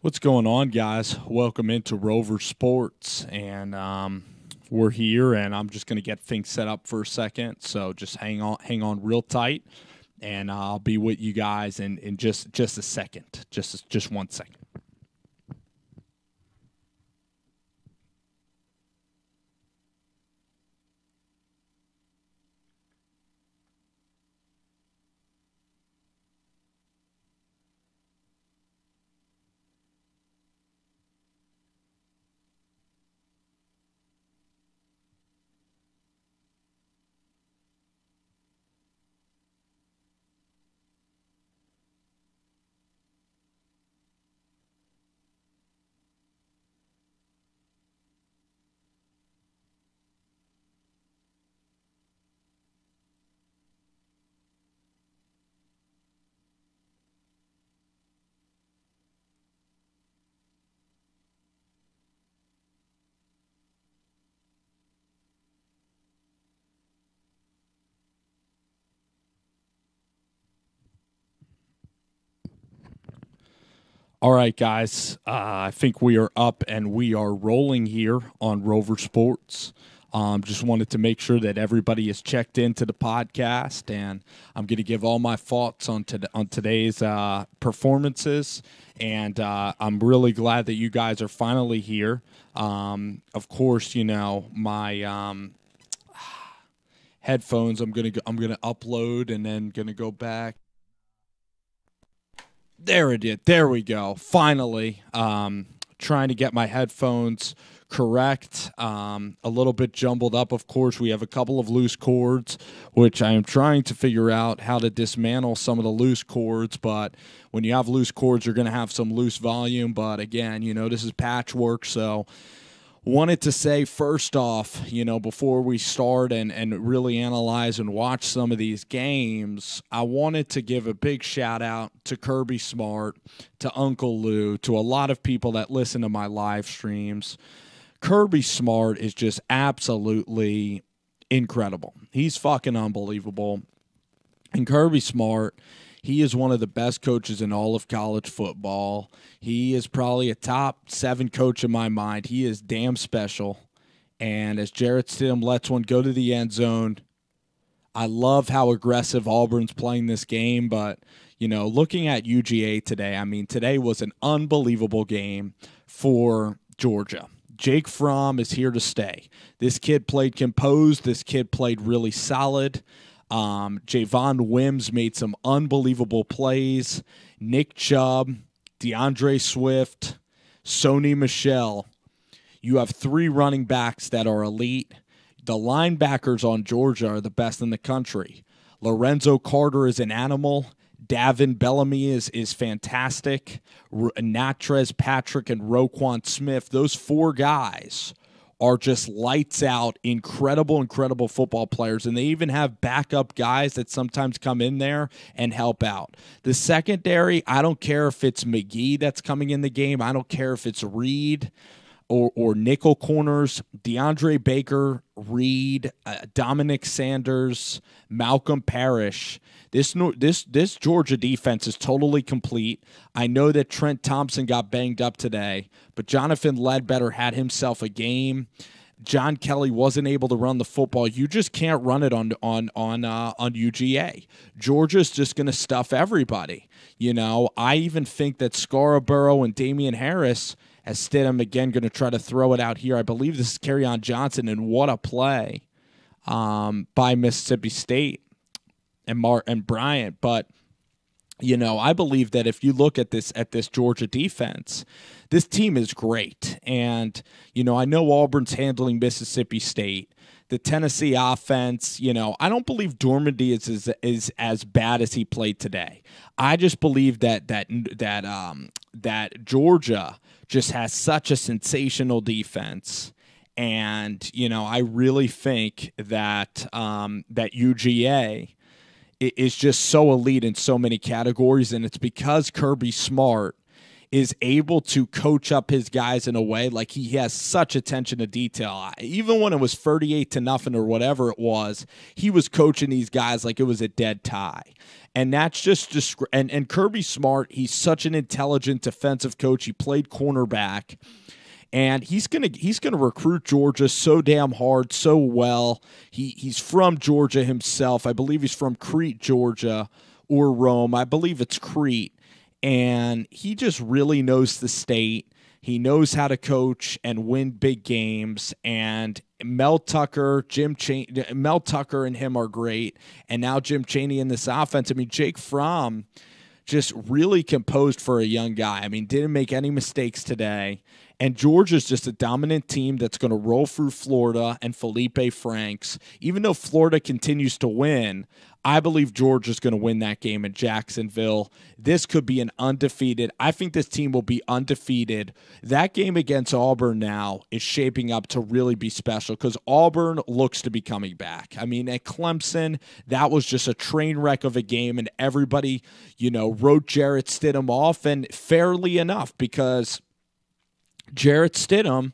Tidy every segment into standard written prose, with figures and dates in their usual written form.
What's going on, guys? Welcome into Rover Sports, and we're here, and I'm just going to get things set up for a second. So just hang on real tight, and I'll be with you guys in just a second, just 1 second. All right, guys. I think we are up and we are rolling here on Rover Sports. Just wanted to make sure that everybody is checked into the podcast, and I'm going to give all my thoughts on today's performances. And I'm really glad that you guys are finally here. Of course, you know my headphones. I'm gonna upload and then gonna go back. There it is. There we go. Finally, trying to get my headphones correct. A little bit jumbled up, of course. We have a couple of loose cords, which I am trying to figure out how to dismantle some of the loose cords. But when you have loose cords, you're going to have some loose volume. But again, you know, this is patchwork, so wanted to say first off, you know, before we start and really analyze and watch some of these games, I wanted to give a big shout out to Kirby Smart, to Uncle Lou, to a lot of people that listen to my live streams. Kirby Smart is just absolutely incredible. He's fucking unbelievable. And Kirby Smart, he is one of the best coaches in all of college football. He is probably a top 7 coach in my mind. He is damn special. And as Jarrett Stidham lets one go to the end zone, I love how aggressive Auburn's playing this game. But, you know, looking at UGA today, I mean, today was an unbelievable game for Georgia. Jake Fromm is here to stay. This kid played composed. This kid played really solid. Javon Wims made some unbelievable plays. Nick Chubb, DeAndre Swift, Sony Michel. You have 3 running backs that are elite. The linebackers on Georgia are the best in the country. Lorenzo Carter is an animal. Davin Bellamy is fantastic. Natrez Patrick and Roquan Smith, those 4 guys are just lights out, incredible football players. And they even have backup guys that sometimes come in there and help out. The secondary, I don't care if it's McGee that's coming in the game. I don't care if it's Reed or nickel corners. DeAndre Baker, Reed, Dominic Sanders, Malcolm Parrish. This Georgia defense is totally complete. I know that Trent Thompson got banged up today, but Jonathan Ledbetter had himself a game. John Kelly wasn't able to run the football. You just can't run it on UGA. Georgia's just going to stuff everybody. You know, I even think that Scarborough and Damian Harris, as Stidham again going to try to throw it out here. I believe this is Kerryon Johnson, and what a play by Mississippi State and Bryant. But you know, I believe that if you look at this Georgia defense, this team is great. And you know, I know Auburn's handling Mississippi State. The Tennessee offense, you know, I don't believe Dormady is as bad as he played today. I just believe that Georgia just has such a sensational defense. And, you know, I really think that that UGA is just so elite in so many categories, and it's because Kirby Smart is able to coach up his guys in a way like he has such attention to detail. Even when it was 38-0 or whatever it was, he was coaching these guys like it was a dead tie. And that's just and Kirby Smart, he's such an intelligent defensive coach. He played cornerback. And he's gonna recruit Georgia so damn hard, so well. He's from Georgia himself. I believe he's from Crete, Georgia, or Rome. I believe it's Crete. And he just really knows the state. He knows how to coach and win big games. And Mel Tucker and him are great. And now Jim Chaney in this offense. I mean, Jake Fromm just really composed for a young guy. I mean, didn't make any mistakes today. And Georgia's just a dominant team that's going to roll through Florida and Felipe Franks. Even though Florida continues to win, I believe Georgia's going to win that game in Jacksonville. This could be an undefeated. I think this team will be undefeated. That game against Auburn now is shaping up to really be special because Auburn looks to be coming back. I mean, at Clemson, that was just a train wreck of a game, and everybody, wrote Jarrett Stidham off, and fairly enough because Jarrett Stidham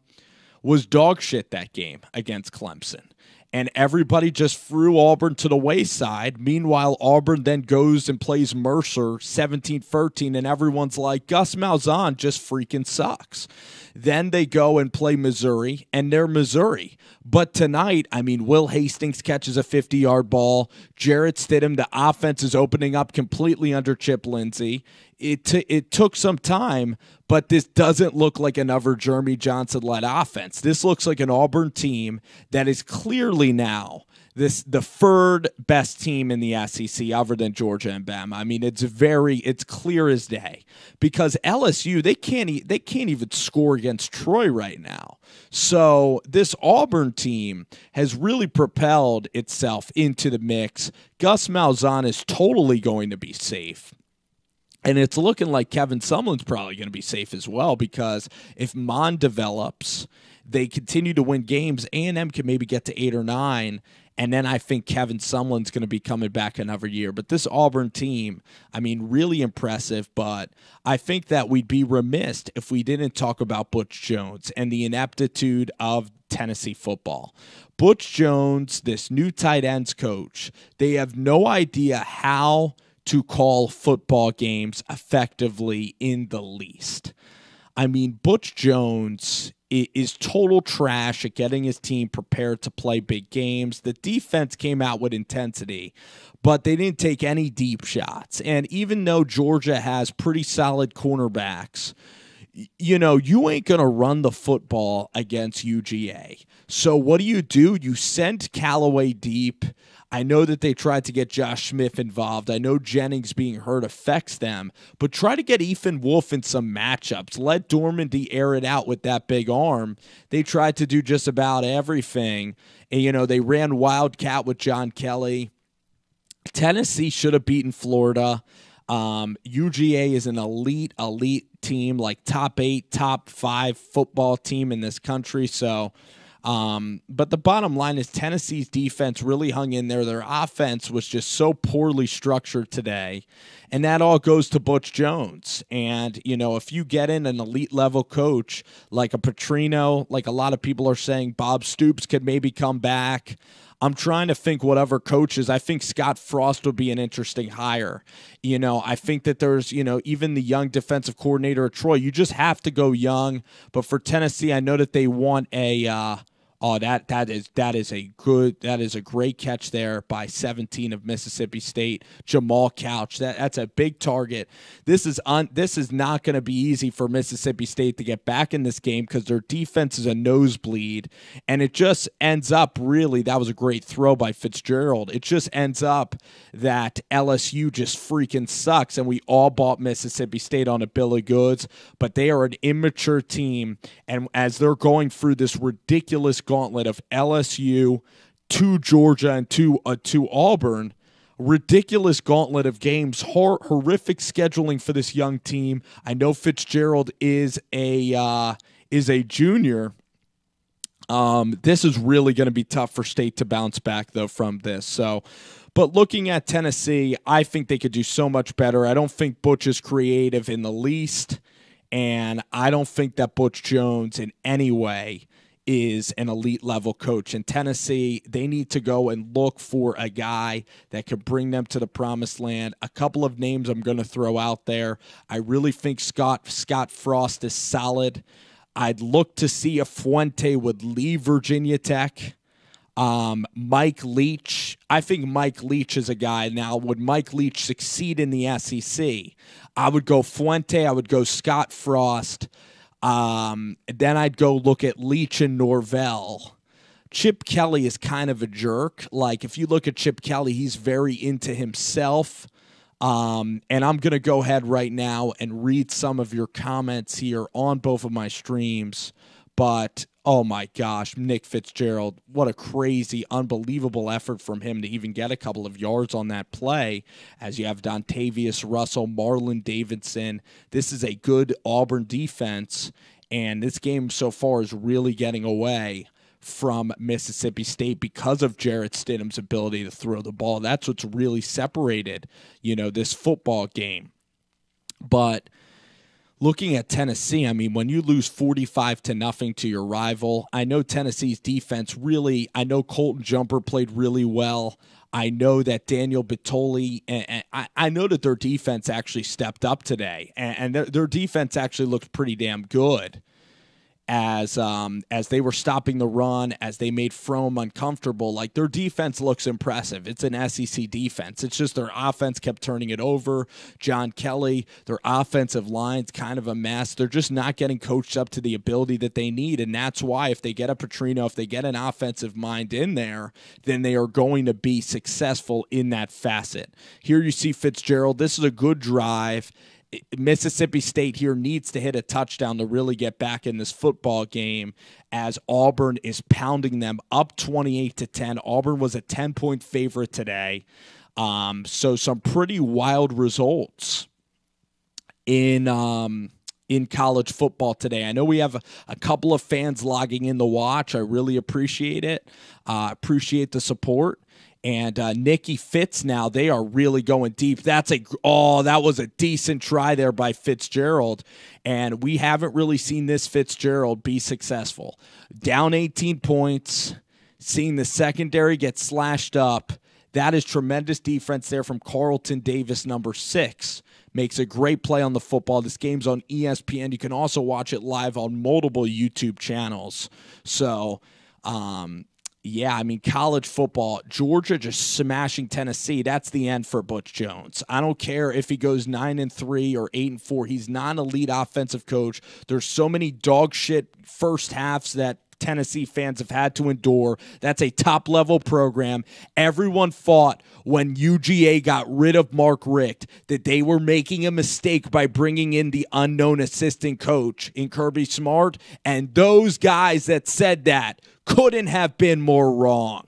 was dog shit that game against Clemson. And everybody just threw Auburn to the wayside. Meanwhile, Auburn then goes and plays Mercer 17-13, and everyone's like, Gus Malzahn just freaking sucks. Then they go and play Missouri, and they're Missouri. But tonight, I mean, Will Hastings catches a 50-yard ball. Jarrett Stidham, the offense is opening up completely under Chip Lindsey. It took some time, but this doesn't look like another Jeremy Johnson-led offense. This looks like an Auburn team that is clearly now the third best team in the SEC other than Georgia and Bama. I mean, it's clear as day because LSU, they can't even score against Troy right now. So this Auburn team has really propelled itself into the mix. Gus Malzahn is totally going to be safe. And it's looking like Kevin Sumlin's probably going to be safe as well because if Mon develops, they continue to win games, A&M can maybe get to 8 or 9, and then I think Kevin Sumlin's going to be coming back another year. But this Auburn team, I mean, really impressive, but I think that we'd be remiss if we didn't talk about Butch Jones and the ineptitude of Tennessee football. Butch Jones, this new tight ends coach, they have no idea how to call football games effectively in the least. I mean, Butch Jones is total trash at getting his team prepared to play big games. The defense came out with intensity, but they didn't take any deep shots. And even though Georgia has pretty solid cornerbacks, you ain't going to run the football against UGA. So what do? You send Callaway deep. I know that they tried to get Josh Smith involved. I know Jennings being hurt affects them, but try to get Ethan Wolf in some matchups. Let Dormandy air it out with that big arm. They tried to do just about everything. And, they ran Wildcat with John Kelly. Tennessee should have beaten Florida. UGA is an elite team, like top 8, top 5 football team in this country. So, but the bottom line is Tennessee's defense really hung in there. Their offense was just so poorly structured today. And that all goes to Butch Jones. And, if you get in an elite level coach like a Petrino, like a lot of people are saying Bob Stoops could maybe come back. I'm trying to think whatever coaches. I think Scott Frost would be an interesting hire. I think that there's, even the young defensive coordinator at Troy, you just have to go young. But for Tennessee, I know that they want a that is a great catch there by 17 of Mississippi State. Jamal Couch, that's a big target. This is not going to be easy for Mississippi State to get back in this game because their defense is a nosebleed, and it just ends up really, that was a great throw by Fitzgerald. It just ends up that LSU just freaking sucks, and we all bought Mississippi State on a bill of goods, but they are an immature team, and as they're going through this ridiculous gauntlet of LSU to Georgia and to Auburn, ridiculous gauntlet of games, horrific scheduling for this young team. I know Fitzgerald is a junior. This is really going to be tough for State to bounce back though from this. So, but looking at Tennessee, I think they could do so much better. I don't think Butch is creative in the least. And I don't think that Butch Jones in any way is an elite level coach. In Tennessee, they need to go and look for a guy that could bring them to the promised land. A couple of names I'm going to throw out there. I really think Scott Frost is solid. I'd look to see if Fuente would leave Virginia Tech. Mike Leach. I think Mike Leach is a guy. Now, would Mike Leach succeed in the SEC? I would go Fuente. I would go Scott Frost. Then I'd go look at Leach and Norvell. Chip Kelly is kind of a jerk. Like, if you look at Chip Kelly, he's very into himself. And I'm going to go ahead right now and read some of your comments here on both of my streams. But, oh my gosh, Nick Fitzgerald, what a crazy, unbelievable effort from him to even get a couple of yards on that play, as you have Dontavius Russell, Marlon Davidson. This is a good Auburn defense, and this game so far is really getting away from Mississippi State because of Jarrett Stidham's ability to throw the ball. That's what's really separated, this football game. But looking at Tennessee, I mean, when you lose 45-0 to your rival, I know Tennessee's defense really, I know Colton Jumper played really well. I know that Daniel Bitoli, and I know that their defense actually stepped up today, and their defense actually looked pretty damn good as they were stopping the run, as they made Fromm uncomfortable. Like, their defense looks impressive. It's an SEC defense. It's just their offense kept turning it over. John Kelly, their offensive line's kind of a mess. They're just not getting coached up to the ability that they need, and that's why if they get a Petrino, if they get an offensive mind in there, then they are going to be successful in that facet. Here you see Fitzgerald. This is a good drive. Mississippi State here needs to hit a touchdown to really get back in this football game, as Auburn is pounding them up 28-10. Auburn was a 10-point favorite today. So some pretty wild results in college football today. I know we have a couple of fans logging in to watch. I really appreciate it. Appreciate the support. And Nikki Fitz now, they are really going deep. That was a decent try there by Fitzgerald. And we haven't really seen this Fitzgerald be successful. Down 18 points, seeing the secondary get slashed up. That is tremendous defense there from Carlton Davis, number 6. Makes a great play on the football. This game's on ESPN. You can also watch it live on multiple YouTube channels. So, yeah, I mean, college football, Georgia just smashing Tennessee. That's the end for Butch Jones. I don't care if he goes 9-3 or 8-4. He's not an elite offensive coach. There's so many dog shit first halves that Tennessee fans have had to endure. That's a top-level program. Everyone thought when UGA got rid of Mark Richt that they were making a mistake by bringing in the unknown assistant coach in Kirby Smart, and those guys that said that couldn't have been more wrong.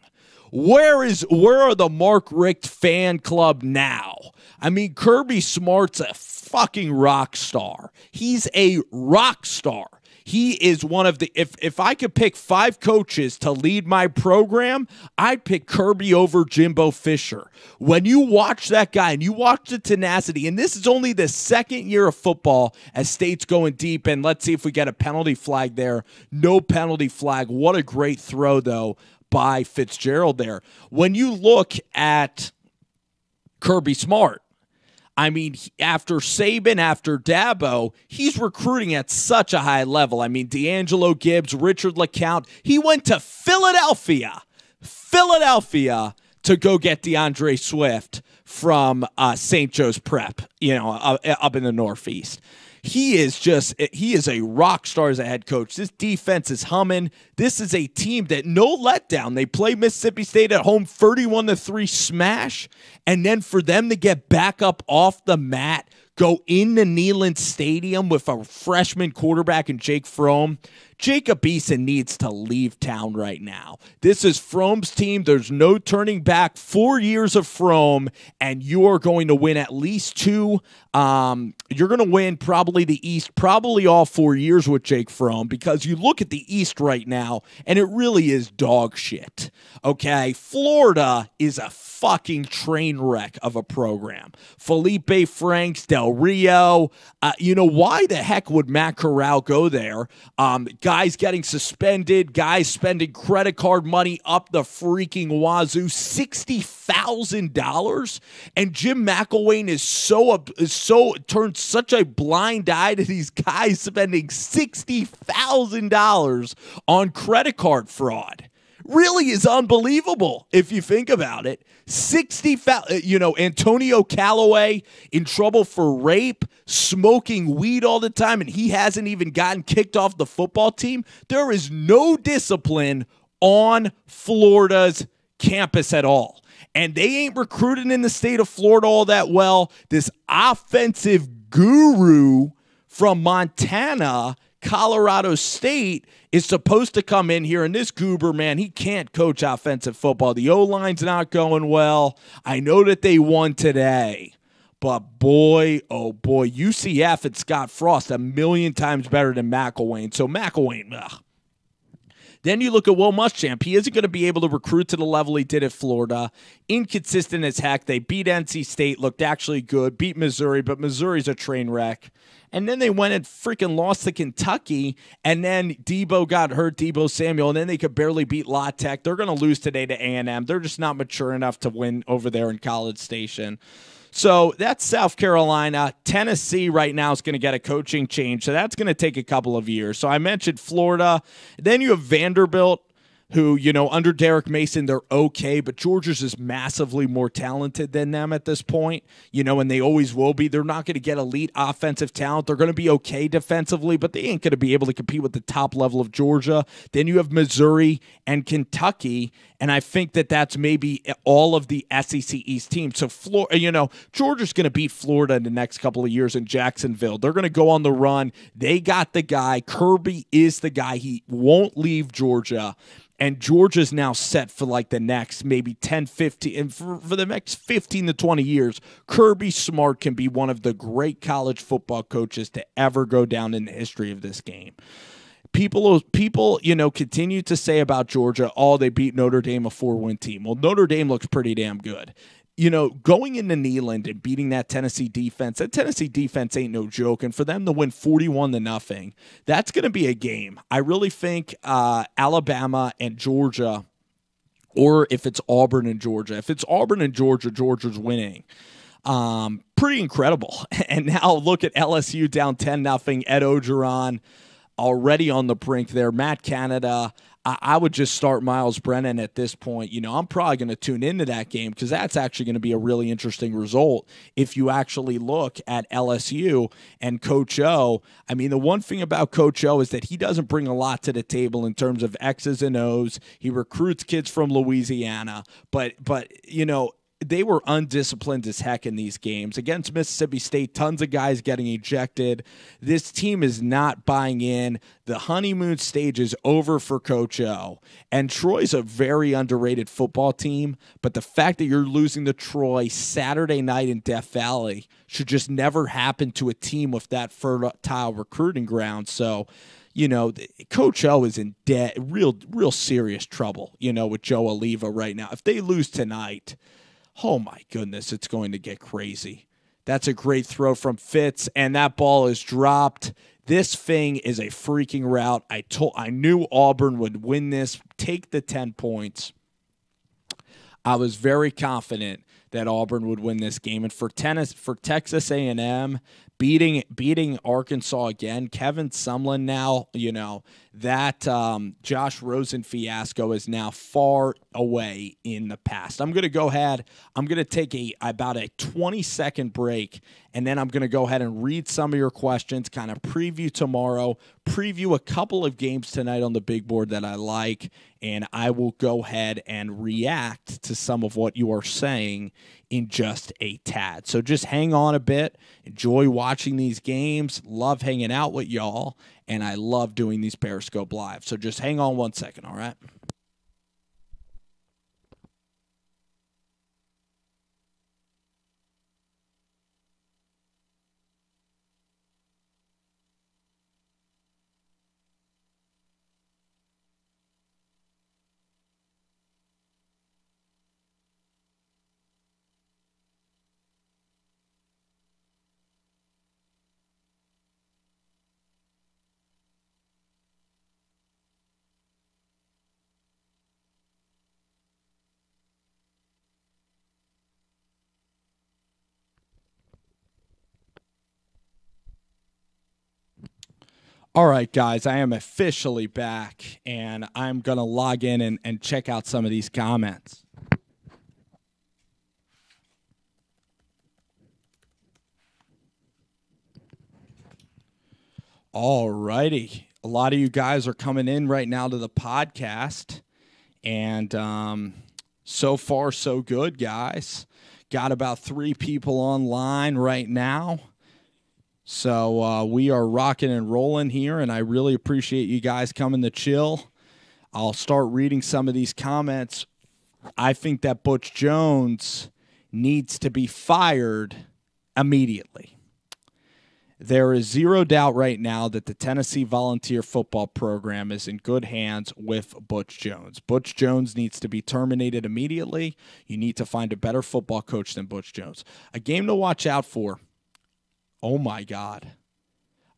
Where are the Mark Richt fan club now? I mean, Kirby Smart's a fucking rock star. He's a rock star. He is one of the, if I could pick 5 coaches to lead my program, I'd pick Kirby over Jimbo Fisher. When you watch that guy and you watch the tenacity, and this is only the second year of football as State's going deep, and let's see if we get a penalty flag there. No penalty flag. What a great throw, though, by Fitzgerald there. When you look at Kirby Smart, I mean, after Saban, after Dabo, he's recruiting at such a high level. I mean, D'Angelo Gibbs, Richard LeCount. He went to Philadelphia to go get DeAndre Swift from St. Joe's Prep, up in the Northeast. He is a rock star as a head coach. This defense is humming. This is a team that no letdown. They play Mississippi State at home 31-3 smash, and then for them to get back up off the mat, go into Neyland Stadium with a freshman quarterback and Jake Fromm. Jacob Eason needs to leave town right now. This is Fromm's team. There's no turning back. 4 years of Fromm, and you are going to win at least 2. You're going to win probably the East, probably all 4 years with Jake Fromm, because you look at the East right now, and it really is dog shit. Okay? Florida is a fucking train wreck of a program. Felipe Franks, Del Del Rio. Why the heck would Matt Corral go there? Guys getting suspended, guys spending credit card money up the freaking wazoo, $60,000, and Jim McElwain is so turned such a blind eye to these guys spending $60,000 on credit card fraud. Really is unbelievable if you think about it. Antonio Callaway in trouble for rape, smoking weed all the time, and he hasn't even gotten kicked off the football team. There is no discipline on Florida's campus at all. And they ain't recruiting in the state of Florida all that well. This offensive guru from Montana, Colorado State, is supposed to come in here, and this goober, man, he can't coach offensive football. The O-line's not going well. I know that they won today, but boy, oh boy, UCF and Scott Frost a million times better than McElwain. So McElwain, ugh. Then you look at Will Muschamp. He isn't going to be able to recruit to the level he did at Florida. Inconsistent as heck. They beat NC State, looked actually good, beat Missouri, but Missouri's a train wreck. And then they went and freaking lost to Kentucky, and then Debo got hurt, Debo Samuel, and then they could barely beat La Tech. They're going to lose today to A&M. They're just not mature enough to win over there in College Station. So that's South Carolina. Tennessee right now is going to get a coaching change, so that's going to take a couple of years. So I mentioned Florida. Then you have Vanderbilt, who, under Derek Mason, they're okay, but Georgia's is massively more talented than them at this point, and they always will be. They're not going to get elite offensive talent. They're going to be okay defensively, but they ain't going to be able to compete with the top level of Georgia. Then you have Missouri and Kentucky, and I think that that's maybe all of the SEC East teams. So, Georgia's going to beat Florida in the next couple of years in Jacksonville. They're going to go on the run. They got the guy. Kirby is the guy. He won't leave Georgia. And Georgia's now set for like the next maybe 10, 15, and for the next 15 to 20 years, Kirby Smart can be one of the great college football coaches to ever go down in the history of this game. People, continue to say about Georgia, they beat Notre Dame, a 4-win team. Well, Notre Dame looks pretty damn good. Going into Neyland and beating that Tennessee defense ain't no joke. And for them to win 41-0, that's going to be a game. I really think Alabama and Georgia, or if it's Auburn and Georgia. If it's Auburn and Georgia, Georgia's winning. Pretty incredible. And now look at LSU down 10-0. Ed Ogeron already on the brink there. Matt Canada. I would just start Miles Brennan at this point. I'm probably going to tune into that game because that's actually going to be a really interesting result if you actually look at LSU and Coach O. I mean, the one thing about Coach O is that he doesn't bring a lot to the table in terms of X's and O's. He recruits kids from Louisiana, but they were undisciplined as heck in these games. Against Mississippi State, tons of guys getting ejected. This team is not buying in. The honeymoon stage is over for Coach O. And Troy's a very underrated football team, but the fact that you're losing to Troy Saturday night in Death Valley should just never happen to a team with that fertile recruiting ground. So, Coach O is in real serious trouble, with Joe Oliva right now. If they lose tonight, oh, my goodness, it's going to get crazy. That's a great throw from Fitz, and that ball is dropped. This thing is a freaking rout. I knew Auburn would win this, take the 10 points. I was very confident that Auburn would win this game. And for Texas A&M, beating Arkansas again, Kevin Sumlin now, that Josh Rosen fiasco is now far away in the past. I'm going to go ahead. I'm going to take about a 20-second break, and then I'm going to go ahead and read some of your questions, kind of preview tomorrow, preview a couple of games tonight on the big board that I like, and I will go ahead and react to some of what you are saying in just a tad. So just hang on a bit. Enjoy watching these games. Love hanging out with y'all, and I love doing these Periscope Live. So just hang on 1 second, all right? All right, guys, I am officially back, and I'm going to log in and check out some of these comments. All righty. A lot of you guys are coming in right now to the podcast, and so far, so good, guys. Got about 3 people online right now. So we are rocking and rolling here, and I really appreciate you guys coming to chill. I'll start reading some of these comments. I think that Butch Jones needs to be fired immediately. There is zero doubt right now that the Tennessee Volunteer Football Program is in good hands with Butch Jones. Butch Jones needs to be terminated immediately. You need to find a better football coach than Butch Jones. A game to watch out for. Oh, my God.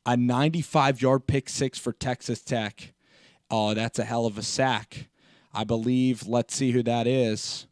A 95-yard pick six for Texas Tech. Oh, that's a hell of a sack. I believe, let's see who that is.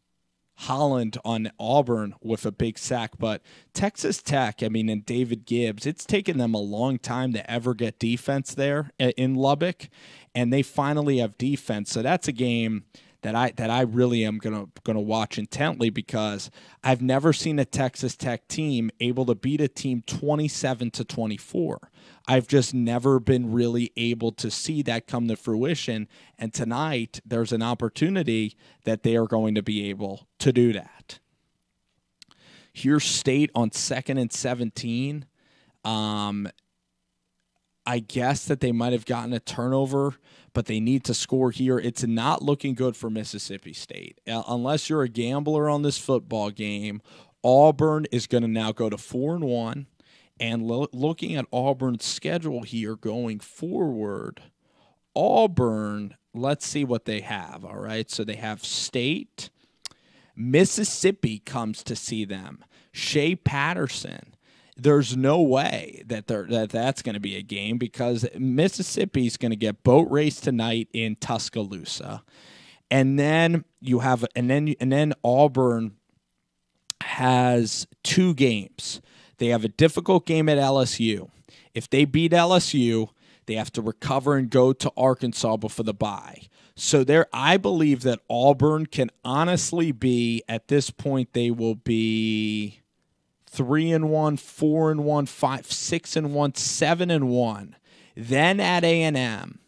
Holland on Auburn with a big sack. But Texas Tech, and David Gibbs, it's taken them a long time to ever get defense there in Lubbock, and they finally have defense. So that's a game that I really am gonna watch intently, because I've never seen a Texas Tech team able to beat a team 27-24. I've just never been really able to see that come to fruition, and tonight there's an opportunity that they are going to be able to do that. Here's State on 2nd and 17. I guess that they might have gotten a turnover, but they need to score here. It's not looking good for Mississippi State. Unless you're a gambler on this football game, Auburn is going to now go to 4-1. And looking at Auburn's schedule here going forward, Auburn, let's see what they have, all right? So they have State. Mississippi comes to see them. Shea Patterson. There's no way that that's going to be a game, because Mississippi's going to get boat race tonight in Tuscaloosa, and then you have and then Auburn has 2 games. They have a difficult game at LSU. If they beat LSU, they have to recover and go to Arkansas before the bye. So I believe that Auburn can honestly be, at this point, they will be 3-1, 4-1, 5, 6-1, 7-1. Then at A&M,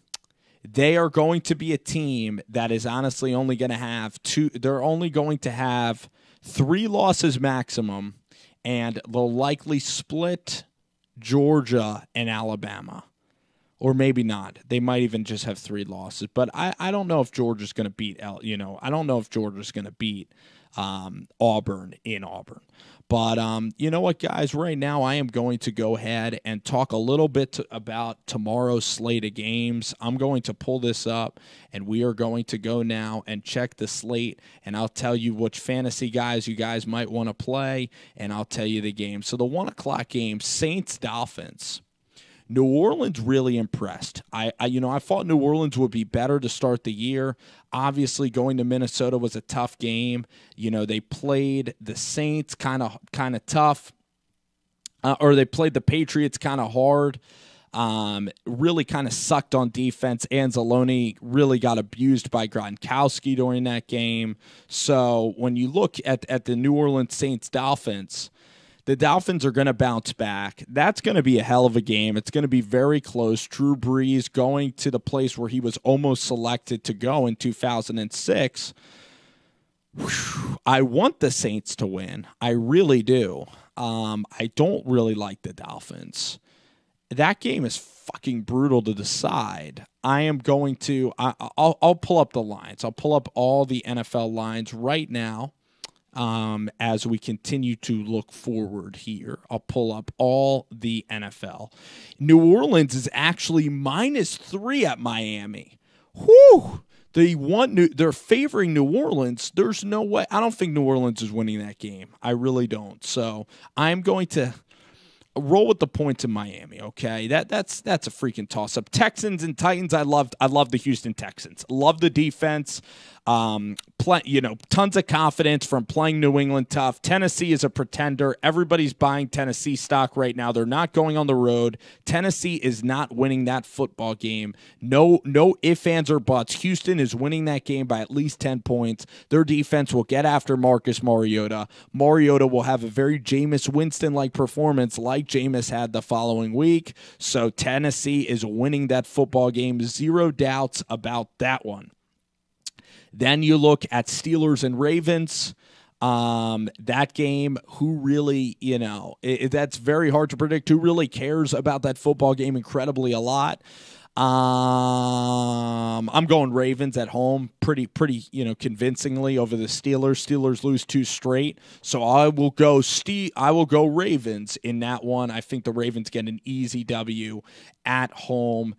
they are going to be a team that is honestly only going to have 2. They're only going to have 3 losses maximum, and they'll likely split Georgia and Alabama. Or maybe not. They might even just have 3 losses. But I don't know if Georgia's going to beat I don't know if Georgia's going to beat Auburn in Auburn. But you know what, guys? Right now I am going to go ahead and talk a little bit about tomorrow's slate of games. I'm going to pull this up, and we are going to go now and check the slate, and I'll tell you which fantasy guys you guys might want to play, and I'll tell you the game. So the 1 o'clock game, Saints-Dolphins. New Orleans really impressed. I thought New Orleans would be better to start the year. Obviously, going to Minnesota was a tough game. They played the Saints kind of tough, or they played the Patriots kind of hard. Really kind of sucked on defense. Anzalone really got abused by Gronkowski during that game. So when you look at the New Orleans Saints-Dolphins, the Dolphins are going to bounce back. That's going to be a hell of a game. It's going to be very close. Drew Brees going to the place where he was almost selected to go in 2006. I want the Saints to win. I really do. I don't really like the Dolphins. That game is fucking brutal to decide. I'll pull up the lines. I'll pull up all the NFL lines right now. As we continue to look forward here, I'll pull up all the NFL. New Orleans is actually -3 at Miami. Whew! They're favoring New Orleans. There's no way. I don't think New Orleans is winning that game. I really don't. So I'm going to roll with the points in Miami. Okay, that's a freaking toss up. Texans and Titans. I love the Houston Texans. Love the defense. Tons of confidence from playing New England tough. Tennessee is a pretender. Everybody's buying Tennessee stock right now. They're not going on the road. Tennessee is not winning that football game. No ifs, ands, or buts. Houston is winning that game by at least 10 points. Their defense will get after Marcus Mariota. Mariota will have a very Jameis Winston-like performance like Jameis had the following week. So Tennessee is winning that football game. Zero doubts about that one. Then you look at Steelers and Ravens. That game, who really, that's very hard to predict. Who really cares about that football game incredibly a lot? I'm going Ravens at home pretty convincingly over the Steelers. Steelers lose 2 straight, so I will go Ravens in that one. I think the Ravens get an easy W at home.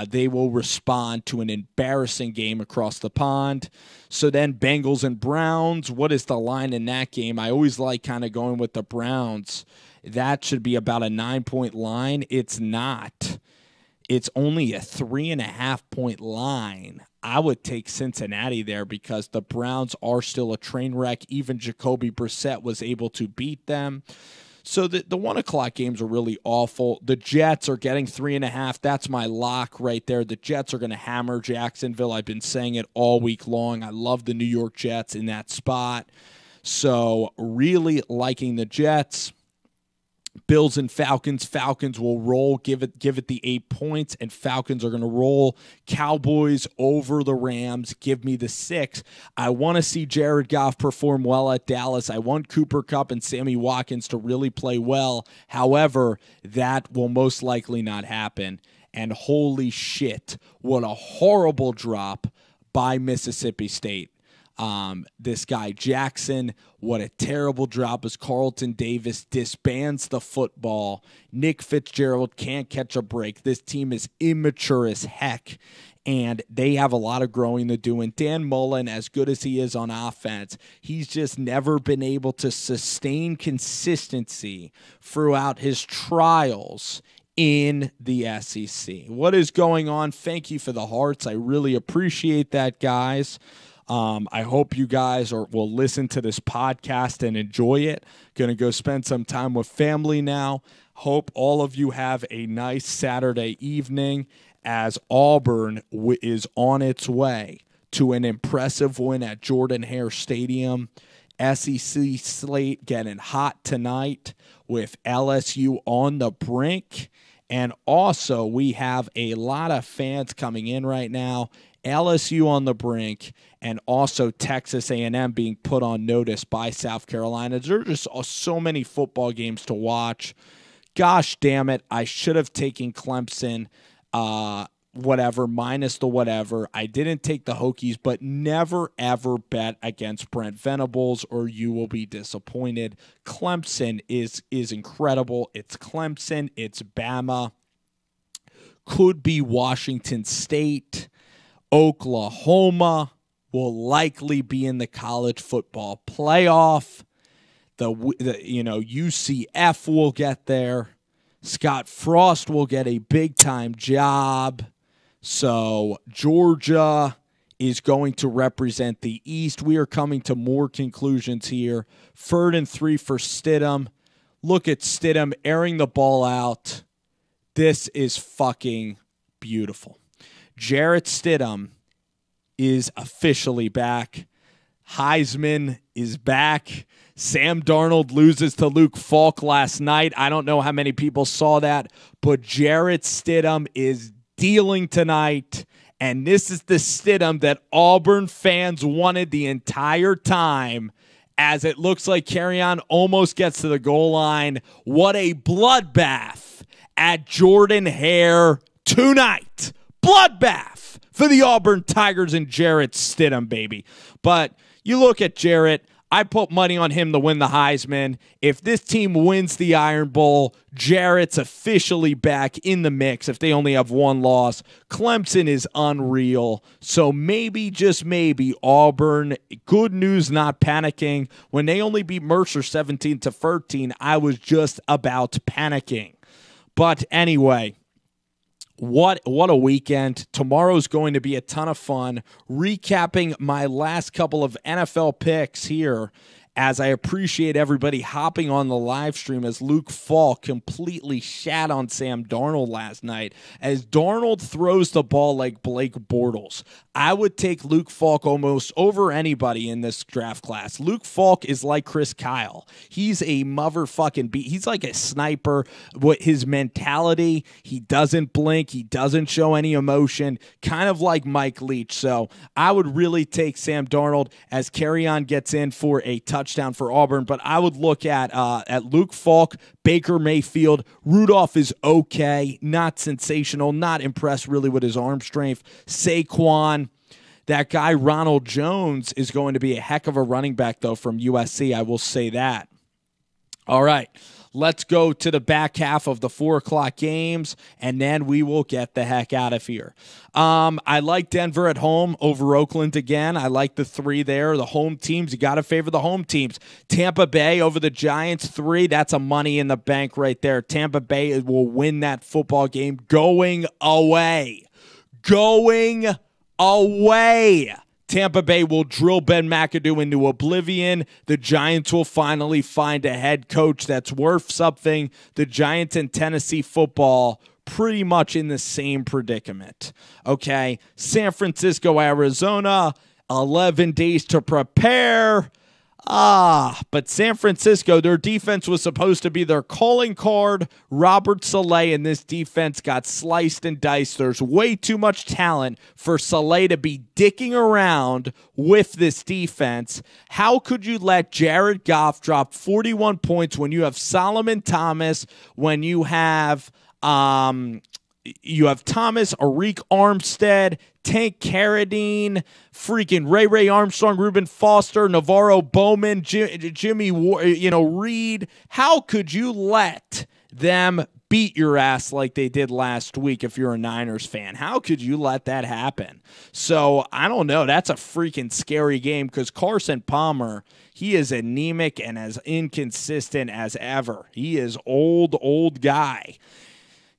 They will respond to an embarrassing game across the pond. So then Bengals and Browns. What is the line in that game? I always like kind of going with the Browns. That should be about a 9-point line. It's not. It's only a 3.5-point line. I would take Cincinnati there because the Browns are still a train wreck. Even Jacoby Brissett was able to beat them. So the 1 o'clock games are really awful. The Jets are getting 3.5. That's my lock right there. The Jets are going to hammer Jacksonville. I've been saying it all week long. I love the New York Jets in that spot. So really liking the Jets. Bills and Falcons. Falcons will roll. Give it the 8 points, and Falcons are going to roll. Cowboys over the Rams. Give me the 6. I want to see Jared Goff perform well at Dallas. I want Cooper Kupp and Sammy Watkins to really play well. However, that will most likely not happen. And holy shit, what a horrible drop by Mississippi State. This guy Jackson, what a terrible drop as Carlton Davis disbands the football. Nick Fitzgerald can't catch a break. This team is immature as heck, and they have a lot of growing to do. And Dan Mullen, as good as he is on offense, he's just never been able to sustain consistency throughout his trials in the SEC. What is going on? Thank you for the hearts. I really appreciate that, guys. I hope you guys will listen to this podcast and enjoy it. Going to go spend some time with family now. Hope all of you have a nice Saturday evening as Auburn is on its way to an impressive win at Jordan-Hare Stadium. SEC slate getting hot tonight with LSU on the brink. And also, we have a lot of fans coming in right now. LSU on the brink, and also Texas A&M being put on notice by South Carolina. There are just so many football games to watch. Gosh damn it, I should have taken Clemson, minus the whatever. I didn't take the Hokies, but never, ever bet against Brent Venables or you will be disappointed. Clemson is incredible. It's Clemson. It's Bama. Could be Washington State. Oklahoma will likely be in the college football playoff. The UCF will get there. Scott Frost will get a big-time job. So Georgia is going to represent the East. We are coming to more conclusions here. 3rd and 3 for Stidham. Look at Stidham airing the ball out. This is fucking beautiful. Jarrett Stidham is officially back. Heisman is back. Sam Darnold loses to Luke Falk last night. I don't know how many people saw that, but Jarrett Stidham is dealing tonight, and this is the Stidham that Auburn fans wanted the entire time, as it looks like Kerryon almost gets to the goal line. What a bloodbath at Jordan-Hare tonight. Bloodbath for the Auburn Tigers and Jarrett Stidham, baby. But you look at Jarrett, I put money on him to win the Heisman. If this team wins the Iron Bowl, Jarrett's officially back in the mix if they only have one loss. Clemson is unreal. So maybe, just maybe, Auburn, good news, not panicking. When they only beat Mercer 17-13, I was just about panicking. But anyway, What a weekend. Tomorrow's going to be a ton of fun. Recapping my last couple of NFL picks here, as I appreciate everybody hopping on the live stream as Luke Falk completely shat on Sam Darnold last night. As Darnold throws the ball like Blake Bortles, I would take Luke Falk almost over anybody in this draft class. Luke Falk is like Chris Kyle. He's a motherfucking beat. He's like a sniper. What his mentality, he doesn't blink. He doesn't show any emotion, kind of like Mike Leach. So I would really take Sam Darnold as Kerryon gets in for a touchdown for Auburn. But I would look at Luke Falk, Baker Mayfield. Rudolph is okay, not sensational, not impressed really with his arm strength. Saquon. That guy, Ronald Jones, is going to be a heck of a running back, though, from USC. I will say that. All right, let's go to the back half of the 4 o'clock games, and then we will get the heck out of here. I like Denver at home over Oakland again. I like the 3 there. The home teams, you got to favor the home teams. Tampa Bay over the Giants, 3. That's a money in the bank right there. Tampa Bay will win that football game going away. Going away. Tampa Bay will drill Ben McAdoo into oblivion. The Giants will finally find a head coach that's worth something. The Giants and Tennessee football pretty much in the same predicament. Okay, San Francisco, Arizona, 11 days to prepare. But San Francisco, their defense was supposed to be their calling card. Robert Saleh and this defense got sliced and diced. There's way too much talent for Saleh to be dicking around with this defense. How could you let Jared Goff drop 41 points when you have Solomon Thomas, when you have Thomas, Arik Armstead, Tank Carradine, freaking Ray Armstrong, Reuben Foster, Navarro Bowman, Jimmy Reed? How could you let them beat your ass like they did last week if you're a Niners fan? How could you let that happen? So, I don't know. That's a freaking scary game because Carson Palmer, he is anemic and as inconsistent as ever. He is old guy.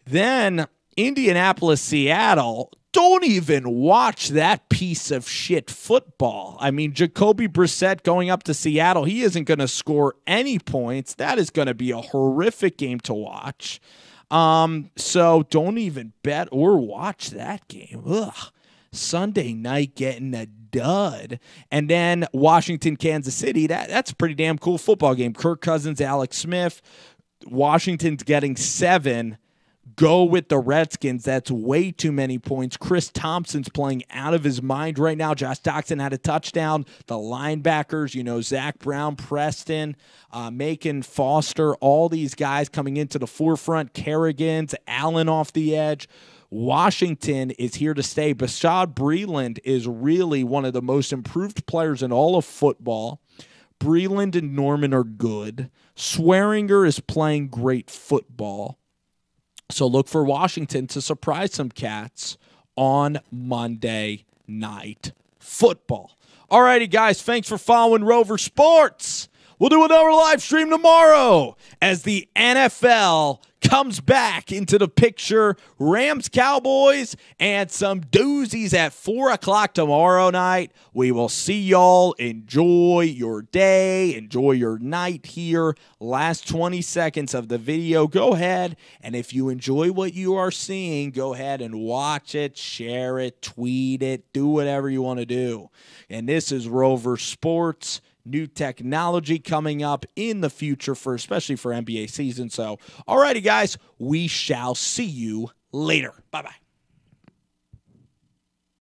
Then Indianapolis, Seattle, don't even watch that piece of shit football. I mean, Jacoby Brissett going up to Seattle, he isn't going to score any points. That is going to be a horrific game to watch. So don't even bet or watch that game. Ugh. Sunday night getting a dud. And then Washington, Kansas City, that's a pretty damn cool football game. Kirk Cousins, Alex Smith. Washington's getting 7. Go with the Redskins. That's way too many points. Chris Thompson's playing out of his mind right now. Josh Doctson had a touchdown. The linebackers, Zach Brown, Preston, Macon Foster, all these guys coming into the forefront. Kerrigan's, Allen off the edge. Washington is here to stay. Bashaud Breeland is really one of the most improved players in all of football. Breeland and Norman are good. Swearinger is playing great football. So look for Washington to surprise some cats on Monday Night Football. All righty, guys, thanks for following Rover Sports. We'll do another live stream tomorrow as the NFL comes back into the picture. Rams, Cowboys, and some doozies at 4 o'clock tomorrow night. We will see y'all. Enjoy your day. Enjoy your night here. Last 20 seconds of the video. Go ahead, and if you enjoy what you are seeing, go ahead and watch it, share it, tweet it, do whatever you want to do. And this is Rover Sports. New technology coming up in the future, especially for NBA season. So, alrighty, guys, we shall see you later. Bye-bye.